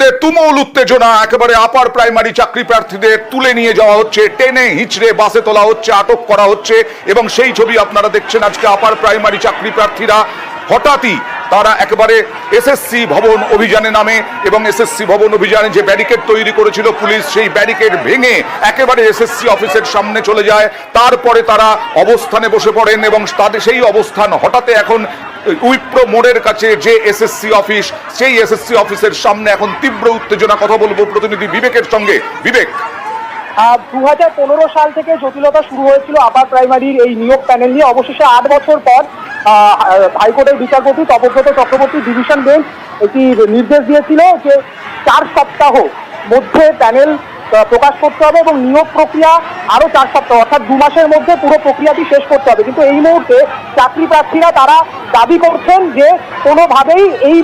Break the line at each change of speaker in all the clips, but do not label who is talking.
মধ্যে তুমুল উত্তেজনা। একেবারে আপার প্রাইমারি চাকরি প্রার্থীদের তুলে নিয়ে যাওয়া হচ্ছে, টেনে হিঁচড়ে বাসে তোলা হচ্ছে, আটক করা হচ্ছে। এবং সেই ছবি আপনারা দেখছেন। আজকে আপার প্রাইমারি চাকরি প্রার্থীরা হঠাৎই তারা একেবারে এসএসসি ভবন অভিযানে নামে এবং এসএসসি ভবন অভিযানে যে ব্যারিকেড তৈরি করেছিল পুলিশ, সেই ব্যারিকেড ভেঙে একেবারে এসএসসি অফিসের সামনে চলে যায়। তারপরে তারা অবস্থানে বসে পড়েন এবং তাদের সেই অবস্থান হঠাৎ এখন উইপ্রো মোড়ের কাছে যে এসএসসি অফিস, সেই এসএসসি অফিসের সামনে এখন তীব্র উত্তেজনা। কথা বলবো প্রতিনিধি বিবেকের সঙ্গে। বিবেক,
2015 সাল থেকে জটিলতা শুরু হয়েছিল আপার প্রাইমারির এই নিয়োগ প্যানেল নিয়ে। অবশেষে 8 বছর পর হাইকোর্টের বিচারপতি তপব্রত চক্রবর্তী ডিভিশন বেঞ্চ একটি নির্দেশ দিয়েছিল যে 4 সপ্তাহ মধ্যে প্যানেল প্রকাশ করতে হবে এবং নিয়োগ প্রক্রিয়া আরো 4 সপ্তাহ অর্থাৎ 2 মাসের মধ্যে পুরো প্রক্রিয়াটি শেষ করতে হবে। কিন্তু এই মুহূর্তে চাকরি প্রার্থীরা তারা দাবি করছেন যে কোনোভাবেই এই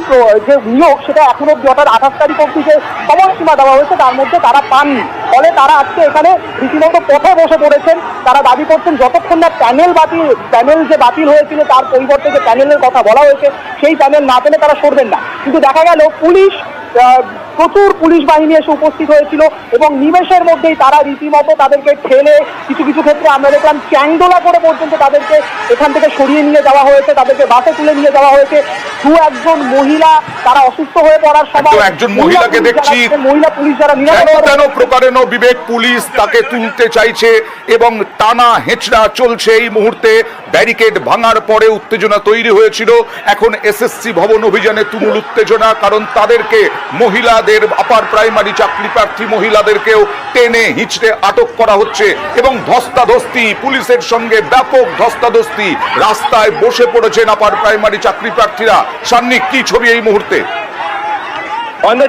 যে নিয়োগ সেটা এখনো অর্থাৎ 28 তারিখ অবধি যে সময়সীমা দেওয়া হয়েছে তার মধ্যে তারা পাননি। ফলে তারা আজকে এখানে রীতিমতো পথে বসে পড়েছেন। তারা দাবি করছেন যতক্ষণ না প্যানেল যে বাতিল হয়েছিল তার পরিবর্তে যে প্যানেলের কথা বলা হয়েছে সেই প্যানেল না পেলে তারা সরবেন না। কিন্তু দেখা গেল প্রচুর পুলিশ বাহিনী এসে উপস্থিত হয়েছিল এবং নিমেষের মধ্যেই তারা রীতিমতো তাদেরকে ঠেলে কিছু কিছু ক্ষেত্রে আমরা দেখলাম চ্যাংদোলা করে পর্যন্ত তাদেরকে এখান থেকে সরিয়ে নিয়ে যাওয়া হয়েছে, তাদেরকে বাসে তুলে নিয়ে যাওয়া হয়েছে। একজন মহিলা তারা অসুস্থ হয়ে পড়ার সময়
একজন মহিলাকে দেখছি
মহিলা পুলিশ যারা
প্রকারেণ বিবেক পুলিশ তাকে তুলতে চাইছে এবং টানা হেঁচড়া চলছে। এই মুহূর্তে ব্যারিকেড ভাঙার পরে উত্তেজনা তৈরি হয়েছিল। এখন এসএসসি ভবন অভিযানে তুমুল উত্তেজনা, কারণ তাদেরকে মহিলাদের আপার প্রাইমারি চাকরি প্রার্থী মহিলাদেরকেও টেনে হিঁচড়ে আটক করা হচ্ছে এবং ধস্তাধস্তি, পুলিশের সঙ্গে ব্যাপক ধস্তাধস্তি। রাস্তায় বসে পড়েছেন আপার প্রাইমারি চাকরি প্রার্থীরা। সান্নিক, কি ছবি এই মুহূর্তে?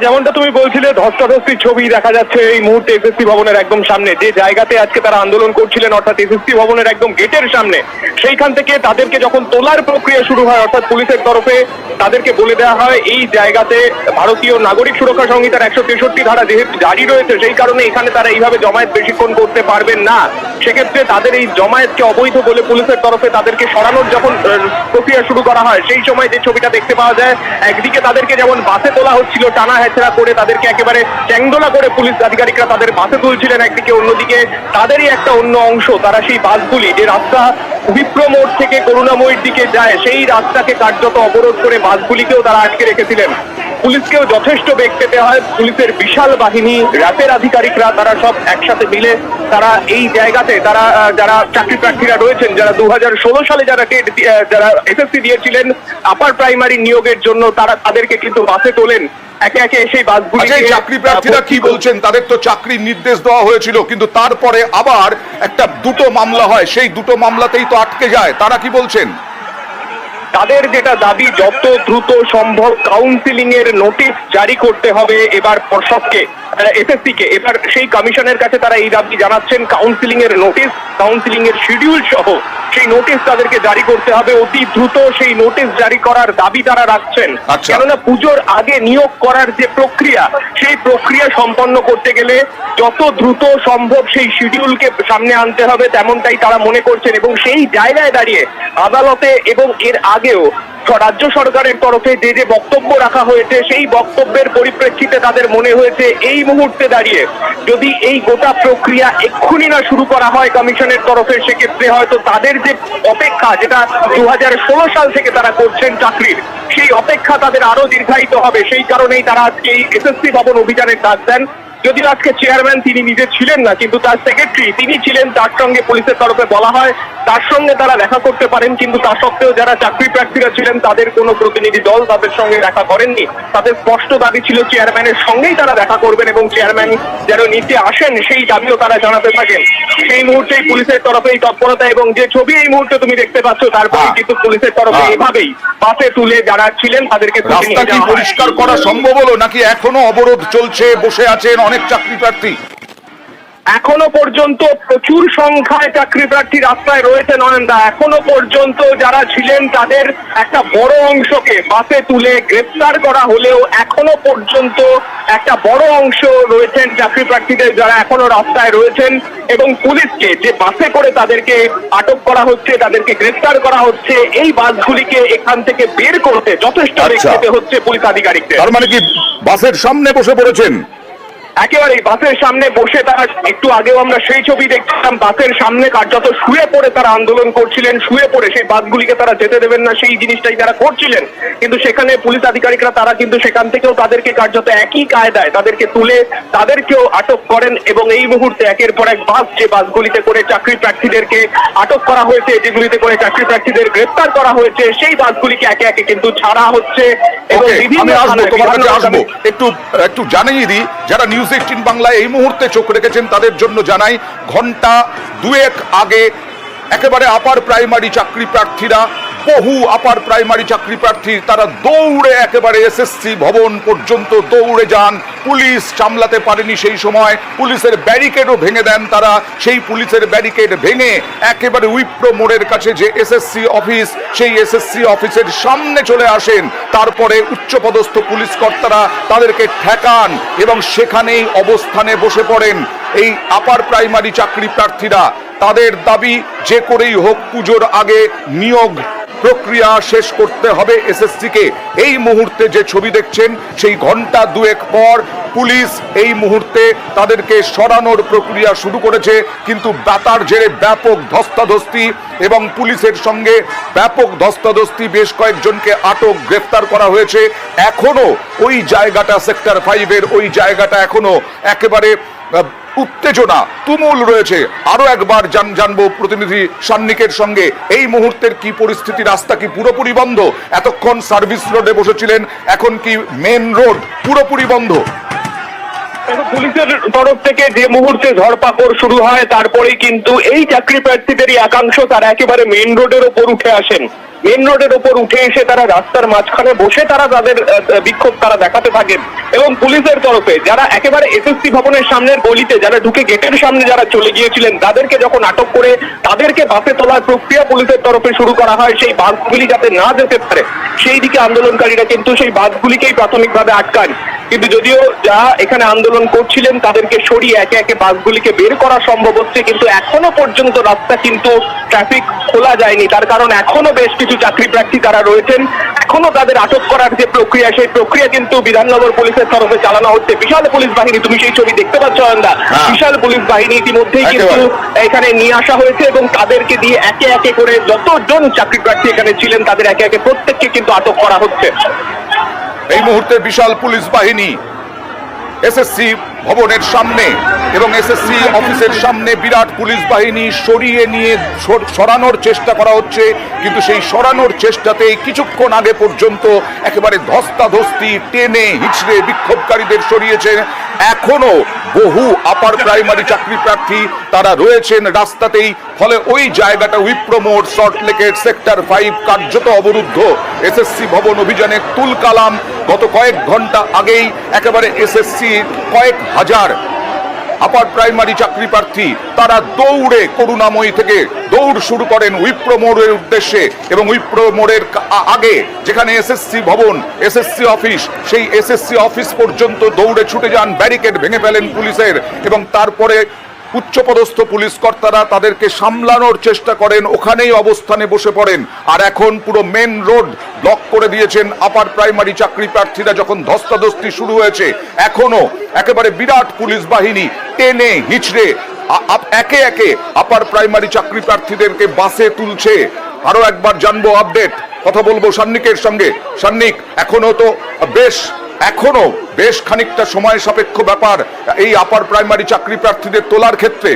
যেমনটা তুমি বলছিলে, ধস্তাধস্তির ছবি দেখা যাচ্ছে এই মুহূর্তে এসএসসি ভবনের একদম সামনে, যে জায়গাতে আজকে তারা আন্দোলন করছিলেন অর্থাৎ এসএসসি ভবনের একদম গেটের সামনে। সেইখান থেকে তাদেরকে যখন তোলার প্রক্রিয়া শুরু হয় অর্থাৎ পুলিশের তরফে তাদেরকে বলে দেওয়া হয় এই জায়গাতে ভারতীয় নাগরিক সুরক্ষা সংহিতার 163 ধারা যেহেতু জারি রয়েছে সেই কারণে এখানে তারা এইভাবে জমায়েত বেশিক্ষণ করতে পারবেন না। সেক্ষেত্রে তাদের এই জমায়েতকে অবৈধ বলে পুলিশের তরফে তাদেরকে সরানোর যখন প্রক্রিয়া শুরু করা হয় সেই সময় যে ছবিটা দেখতে পাওয়া যায়, একদিকে তাদেরকে যেমন বাসে তোলা হচ্ছিল টানা হেঁচড়া করে, তাদেরকে একেবারে চ্যাংদোলা করে পুলিশ আধিকারিকরা তাদের বাসে তুলছিলেন একদিকে, অন্যদিকে তাদেরই একটা অন্য অংশ তারা সেই বাসগুলি যে রাস্তা উইপ্রো মোড় থেকে করুণাময়ীর দিকে যায় সেই রাস্তাকে কার্যত অবরোধ করে বাসগুলিকেও তারা আটকে রেখেছিলেন। পুলিশকেও যথেষ্ট বেগ পেতে হয়। পুলিশের বিশাল বাহিনী, র্যাবের আধিকারিকরা তারা সব একসাথে মিলে তারা এই জায়গাতে তারা যারা চাকরি প্রার্থীরা রয়েছেন, যারা 2016 সালে যারা এসএসসি দিয়েছিলেন আপার প্রাইমারি নিয়োগের জন্য, তারা তাদেরকে কিন্তু বাসে তোলেন একে একে সেই বাসগুলি।
চাকরি প্রার্থীরা কি বলছেন? তাদের তো চাকরির নির্দেশ দেওয়া হয়েছিল, কিন্তু তারপরে আবার দুটো মামলা হয়, সেই দুটো মামলাতেই তো আটকে যায়। তারা কি বলছেন?
তাদের যেটা দাবি, যত দ্রুত সম্ভব কাউন্সিলিং এর নোটিশ জারি করতে হবে এবার পর্ষদকে, এসএসসি কে। এবার সেই কমিশনের কাছে তারা এই দাবি জানাচ্ছেন কাউন্সিলিং এর নোটিশ, কাউন্সিলিং এর শিডিউল সহ সেই নোটিশ তাদেরকে জারি করতে হবে অতি দ্রুত। সেই নোটিশ জারি করার দাবি তারা রাখছেন, কেননা পুজোর আগে নিয়োগ করার যে প্রক্রিয়া সেই প্রক্রিয়া সম্পন্ন করতে গেলে যত দ্রুত সম্ভব সেই শিডিউলকে সামনে আনতে হবে, তেমনটাই তারা মনে করছেন। এবং সেই জায়গায় দাঁড়িয়ে আদালতে এবং এর আগেও রাজ্য সরকারের তরফে যে বক্তব্য রাখা হয়েছে সেই বক্তব্যের পরিপ্রেক্ষিতে তাদের মনে হয়েছে এই মুহূর্তে দাঁড়িয়ে যদি এই গোটা প্রক্রিয়া এক্ষুনি না শুরু করা হয় কমিশনের তরফে, সেক্ষেত্রে হয়তো তাদের যে অপেক্ষা, যেটা 2016 সাল থেকে তারা করছেন চাকরির, সেই অপেক্ষা তাদের আরো দীর্ঘায়িত হবে। সেই কারণেই তারা আজকে এই এসএসসি ভবন অভিযানের ডাক দেন। যদিও আজকে চেয়ারম্যান তিনি নিজে ছিলেন না, কিন্তু তার সেক্রেটারি তিনি ছিলেন, তার সঙ্গে পুলিশের তরফে বলা হয় তার সঙ্গে তারা দেখা করতে পারেন। কিন্তু তা সত্ত্বেও যারা চাকরি প্রার্থীরা ছিলেন তাদের কোনো প্রতিনিধি দল তাদের সঙ্গে দেখা করেননি। তাদের স্পষ্ট দাবি ছিল চেয়ারম্যানের সঙ্গেই তারা দেখা করবেন এবং চেয়ারম্যান যেন নিচে আসেন সেই দাবিও তারা জানাতে থাকেন। সেই মুহূর্তেই পুলিশের তরফে এই তৎপরতা এবং যে ছবি এই মুহূর্তে তুমি দেখতে পাচ্ছ তারপরে কিন্তু পুলিশের তরফে এভাবেই বাসে তুলে যারা ছিলেন তাদেরকে
পরিষ্কার করা সম্ভব হলো নাকি এখনো অবরোধ চলছে, বসে আছেন অনেক চাকরি প্রার্থী?
এখনো পর্যন্ত প্রচুর সংখ্যায় চাকরি প্রার্থী রাস্তায় রয়েছে নয়নদা। এখনো পর্যন্ত যারা ছিলেন তাদের একটা বড় অংশকে বাসে তুলে গ্রেফতার করা হলেও এখনো পর্যন্ত একটা বড় অংশ রয়েছেন চাকরি প্রার্থীদের যারা এখনো রাস্তায় রয়েছেন, এবং পুলিশকে যে বাসে করে তাদেরকে আটক করা হচ্ছে, তাদেরকে গ্রেফতার করা হচ্ছে, এই বাসগুলিকে এখান থেকে বের করতে যথেষ্ট বেগ পেতে হচ্ছে পুলিশ আধিকারিকদের।
তার মানে কি বাসের সামনে বসে পড়েছেন?
একেবারেই বাসের সামনে বসে তারা, একটু আগেও আমরা সেই ছবি দেখছিলাম, বাসের সামনে কার্যত শুয়ে পড়ে তারা আন্দোলন করছিলেন, শুয়ে পড়ে সেই বাসগুলিকে তারা যেতে দেবেন না সেই জিনিসটাই তারা করছিলেন। কিন্তু সেখানে পুলিশ আধিকারিকরা তারা কিন্তু সেখান থেকেও তাদেরকে কার্যত একই কায়দায় তাদেরকে তুলে তাদেরকেও আটক করেন, এবং এই মুহূর্তে একের পর এক বাস, যে বাসগুলিতে করে চাকরি প্রার্থীদেরকে আটক করা হয়েছে, যেগুলিতে করে চাকরি প্রার্থীদের গ্রেফতার করা হয়েছে, সেই বাসগুলিকে একে একে কিন্তু ছাড়া হচ্ছে। এবং
আমি আসবো তোমার কাছে, আসবো একটু জানিয়ে দিই, যারা নিউজ 18 বাংলায় এই মুহূর্তে চোখ রেখেছেন তাদের জন্য জানাই, ঘন্টা দুয়েক আগে একেবারে আপার প্রাইমারি চাকরি প্রার্থীরা, বহু আপার প্রাইমারি চাকরি প্রার্থী তারা দৌড়ে একেবারে এসএসসি ভবন পর্যন্ত দৌড়ে যান। পুলিশ সামলাতে পারেনি সেই সময়, পুলিশের ব্যারিকেডও ভেঙে দেন তারা। সেই পুলিশের ব্যারিকেড ভেঙে একেবারে উইপ্রো মোড়ের কাছে যে এসএসসি অফিস, সেই এসএসসি অফিসের সামনে চলে আসেন। তারপরে উচ্চপদস্থ পুলিশ কর্তারা তাদেরকে ঠেকান এবং সেখানেই অবস্থানে বসে পড়েন এই আপার প্রাইমারি চাকরি প্রার্থীরা। তাদের দাবি যে করেই হোক পুজোর আগে নিয়োগ প্রক্রিয়া শেষ করতে হবে এসএসসিকে। এই মুহূর্তে যে ছবি দেখছেন, সেই ঘন্টা দুয়েক পর পুলিশ এই মুহূর্তে তাদেরকে সরানোর প্রক্রিয়া শুরু করেছে, কিন্তু দাতার জেরে ব্যাপক ধস্তাধস্তি এবং পুলিশের সঙ্গে ব্যাপক ধস্তাধস্তি, বেশ কয়েকজনকে আটক গ্রেফতার করা হয়েছে। এখনো ওই জায়গাটা, সেক্টর 5-এর ওই জায়গাটা এখনো একেবারে উত্তেজনা তুমুল রয়েছে। আরো একবার জানবো প্রতিনিধি সান্নিকের সঙ্গে এই মুহূর্তের কি পরিস্থিতি, রাস্তা কি পুরোপুরি বন্ধ? এতক্ষণ সার্ভিস রোডে বসেছিলেন, এখন কি মেন রোড পুরোপুরি বন্ধ?
পুলিশের তরফ থেকে যে মুহূর্তে ধরপাকড় শুরু হয়, তারপরেই কিন্তু এই চাকরি প্রার্থীদেরই একাংশ তারা একেবারে মেন রোডের ওপর উঠে আসেন। মেন রোডের ওপর উঠে এসে তারা রাস্তার মাঝখানে বসে তারা তাদের বিক্ষোভ তারা দেখাতে থাকেন, এবং পুলিশের তরফে যারা একেবারে এসএসসি ভবনের সামনের গলিতে যারা ঢুকে গেটের সামনে যারা চলে গিয়েছিলেন, তাদেরকে যখন আটক করে তাদেরকে বাসে তোলার প্রক্রিয়া পুলিশের তরফে শুরু করা হয়, সেই বাসগুলি যাতে না যেতে পারে সেই দিকে আন্দোলনকারীরা কিন্তু সেই বাসগুলিকেই প্রাথমিকভাবে আটকান। কিন্তু যদিও যা এখানে আন্দোলন করছিলেন তাদেরকে সরিয়ে একে একে বাসগুলিকে বের করা সম্ভব হচ্ছে, কিন্তু এখনো পর্যন্ত রাস্তা কিন্তু ট্রাফিক খোলা যায়নি। তার কারণ এখনো বেশ কিছু চাকরি প্রার্থী তারা রয়েছেন, এখনো তাদের আটক করার যে প্রক্রিয়া, সেই প্রক্রিয়া কিন্তু বিধাননগর পুলিশের তরফে চালানো হচ্ছে। বিশাল পুলিশ বাহিনী, তুমি সেই ছবি দেখতে পাচ্ছ অয়নদা, বিশাল পুলিশ বাহিনী ইতিমধ্যেই কিন্তু এখানে নিয়ে আসা হয়েছে, এবং তাদেরকে দিয়ে একে একে করে যতজন চাকরি প্রার্থী এখানে ছিলেন তাদের একে একে প্রত্যেককে কিন্তু আটক করা হচ্ছে।
এই মুহূর্তে বিশাল পুলিশ বাহিনী এসএসসি ভবনের সামনে এবং এসএসসি অফিসের সামনে বিরাট পুলিশ বাহিনী সরিয়ে নিয়ে সরানোর চেষ্টা করা হচ্ছে, কিন্তু সেই সরানোর চেষ্টাতেই কিছুক্ষণ আগে পর্যন্ত একেবারে ধস্তাধস্তি, টেনে হিচড়ে বিক্ষোভকারীদের সরিয়েছে। এখনো বহু আপার প্রাইমারি চাকরি প্রার্থী তারা রয়েছেন রাস্তাতেই, ফলে ওই জায়গাটা উইপ্রো মোড়, সল্টলেকের সেক্টর 5 কার্যত অবরুদ্ধ। এসএসসি ভবন অভিযানে তুলকালাম। গত কয়েক ঘন্টা আগেই একেবারে এসএসসি কয়েক হাজার আপার প্রাইমারি চাকরি প্রার্থী তারা দৌড়ে করুণাময়ী থেকে দৌড় শুরু করেন উইপ্রো মোড়ের উদ্দেশ্যে, এবং উইপ্রো মোড়ের আগে যেখানে এসএসসি ভবন, এসএসসি অফিস, সেই এসএসসি অফিস পর্যন্ত দৌড়ে ছুটে যান, ব্যারিকেড ভেঙে ফেলেন পুলিশের, এবং তারপরে উচ্চপদস্থ পুলিশ কর্তারা তাদেরকে সামলানোর চেষ্টা করেন, ওখানেই অবস্থানে বসে পড়েন। আর এখন পুরো মেন রোড ব্লক করে দিয়েছেন আপার প্রাইমারি চাকরি প্রার্থীরা। যখন ধস্তাধস্তি শুরু হয়েছে, এখনো একেবারে বিরাট পুলিশ বাহিনী টেনে হিচড়ে একে একে আপার প্রাইমারি চাকরি প্রার্থীদেরকে বাসে তুলছে। আরো একবার জানবো আপডেট, কথা বলবো সান্নিকের সঙ্গে। সান্নিক, এখনো বেশ খানিকটা সময় সাপেক্ষ ব্যাপার এই আপার প্রাইমারি চাকরি প্রার্থীদের তোলার ক্ষেত্রে।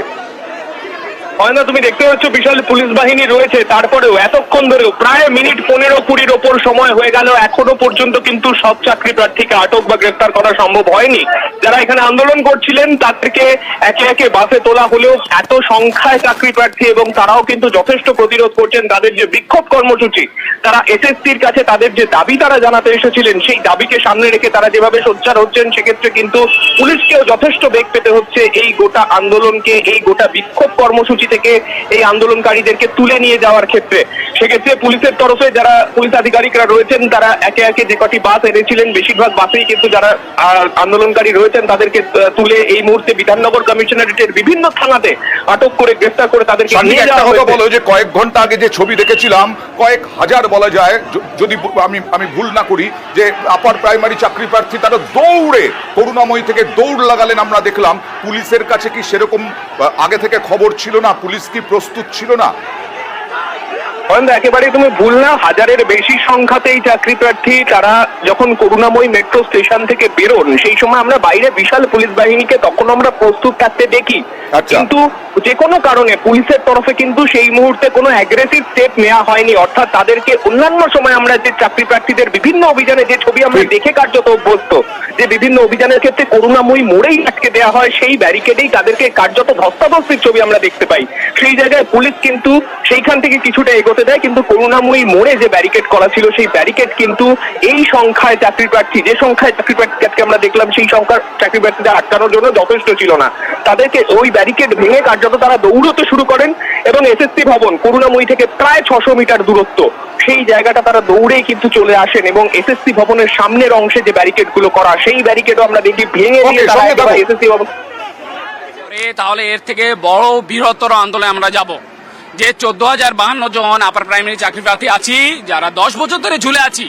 অয়না, তুমি দেখতে পাচ্ছ বিশাল পুলিশ বাহিনী রয়েছে, তারপরেও এতক্ষণ ধরেও প্রায় মিনিট 15-20 ওপর সময় হয়ে গেল, এখনো পর্যন্ত কিন্তু সব চাকরি প্রার্থীকে আটক বা গ্রেফতার করা সম্ভব হয়নি। যারা এখানে আন্দোলন করছিলেন তাদেরকে একে একে বাসে তোলা হলেও এত সংখ্যায় চাকরি প্রার্থী এবং তারাও কিন্তু যথেষ্ট প্রতিরোধ করছেন। তাদের যে বিক্ষোভ কর্মসূচি, তারা এসএসসির কাছে তাদের যে দাবি তারা জানাতে এসেছিলেন, সেই দাবিকে সামনে রেখে তারা যেভাবে সোচ্চার হচ্ছেন, সেক্ষেত্রে কিন্তু পুলিশকেও যথেষ্ট বেগ পেতে হচ্ছে এই গোটা আন্দোলনকে, এই গোটা বিক্ষোভ কর্মসূচি থেকে এই আন্দোলনকারীদেরকে তুলে নিয়ে যাওয়ার ক্ষেত্রে। সেক্ষেত্রে পুলিশের তরফে যারা পুলিশ আধিকারিকরা রয়েছেন, তারা একে একে যে কটি বাস এনেছিলেন, বেশিরভাগ বাসেই কিন্তু যারা আন্দোলনকারী রয়েছেন তাদেরকে তুলে এই মুহূর্তে বিধাননগর কমিশনারেটের বিভিন্ন থানাতে আটক করে গ্রেফতার করে তাদেরকে নিয়ে যাওয়া হয়েছে।
বলো যে কয়েক ঘন্টা আগে যে ছবি দেখেছিলাম, কয়েক হাজার বলা যায় যদি আমি ভুল না করি, যে আপার প্রাইমারি চাকরি প্রার্থী তারা দৌড়ে করুণাময়ী থেকে দৌড় লাগালেন আমরা দেখলাম। পুলিশের কাছে কি সেরকম আগে থেকে খবর ছিল না? পুলিশ কি প্রস্তুত ছিল না?
একেবারে তুমি ভুল না, হাজারের বেশি সংখ্যাতেই চাকরি প্রার্থী তারা যখন করুণাময়ী মেট্রো স্টেশন থেকে বেরোন, সেই সময় আমরা বাইরে বিশাল পুলিশ বাহিনীকে তখন আমরা প্রস্তুত থাকতে দেখি। কিন্তু যে কোনো কারণে পুলিশের তরফে কিন্তু সেই মুহূর্তে কোনো অ্যাগ্রেসিভ স্টেপ নেওয়া হয়নি। অর্থাৎ তাদেরকে অন্যান্য সময় আমরা যে চাকরি প্রার্থীদের বিভিন্ন অভিযানে যে ছবি আমরা দেখে কার্যত অভ্যস্ত, যে বিভিন্ন অভিযানের ক্ষেত্রে করুণাময়ী মোড়েই আটকে দেওয়া হয়, সেই ব্যারিকেডেই তাদেরকে কার্যত ধস্তাধস্তির ছবি আমরা দেখতে পাই। সেই জায়গায় পুলিশ কিন্তু সেইখান থেকে কিছুটা এগোতে দেয়, কিন্তু করুণাময়ী মোড়ে যে ব্যারিকেড করা ছিল, সেই ব্যারিকেড কিন্তু এই সংখ্যায় চাকরি প্রার্থী, যে সংখ্যায় চাকরি প্রার্থীকে আমরা দেখলাম, সেই সংখ্যার চাকরি প্রার্থীদের আটকানোর জন্য যথেষ্ট ছিল না। তাদেরকে ওই ব্যারিকেড ভেঙে কার্যত তারা দৌড়তে শুরু করেন এবং এসএসসি ভবন করুণাময়ী থেকে প্রায় 600 মিটার দূরত্ব, সেই জায়গাটা তারা দৌড়েই কিন্তু চলে আসেন এবং এসএসসি ভবনের সামনের অংশে যে ব্যারিকেড গুলো করা, সেই ব্যারিকেডও আমরা দেখি ভেঙে দিয়ে তারা এসএসসি ভবন।
তাহলে এর থেকে বড় বৃহত্তর আন্দোলনে আমরা যাব, যে 14,052 জন আপার প্রাইমারি চাকরি প্রার্থী আছি, যারা 10 বছর ধরে ঝুলে আছি।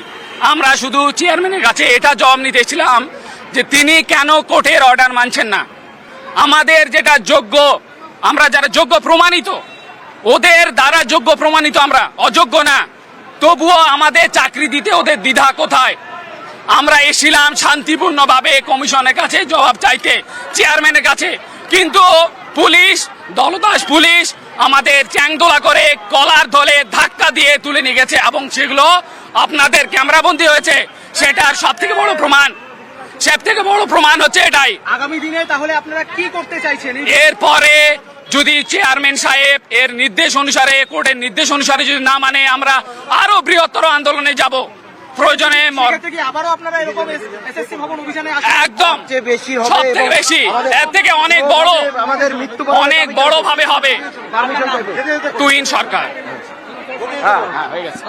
আমরা শুধু চেয়ারম্যানের কাছে এটা জবাব নিতে এসেছিলাম যে তিনি কেন কোর্টের অর্ডার মানছেন না। আমাদের যেটা যোগ্য, আমরা যারা যোগ্য প্রমাণিত, ওদের দ্বারা যোগ্য প্রমাণিত, আমরা অযোগ্য না, তবুও আমাদের চাকরি দিতে ওদের দ্বিধা কোথায়? আমরা এসেছিলাম শান্তিপূর্ণভাবে কমিশনের কাছে জবাব চাইতে, চেয়ারম্যানের কাছে, কিন্তু পুলিশ, দলদাস পুলিশ আমাদের চ্যাংদোলা করে কলার ধরে ধাক্কা দিয়ে তুলে নিয়ে গেছে এবং সেগুলো আপনাদের ক্যামেরাবন্দি হয়েছে। সেটার সব থেকে বড় প্রমাণ হচ্ছে এটাই।
আগামী দিনে তাহলে আপনারা কি করতে চাইছেন?
এরপরে যদি চেয়ারম্যান সাহেব এর নির্দেশ অনুসারে, কোর্টের নির্দেশ অনুসারে যদি না মানে, আমরা আরো বৃহত্তর আন্দোলনে যাব। প্রয়োজনে
আবারও আপনারা এরকম এসএসসি ভবন অভিযানে
একদম সবথেকে বেশি, এর থেকে অনেক বড় ভাবে হবে টুইন সরকার। হয়ে গেছে।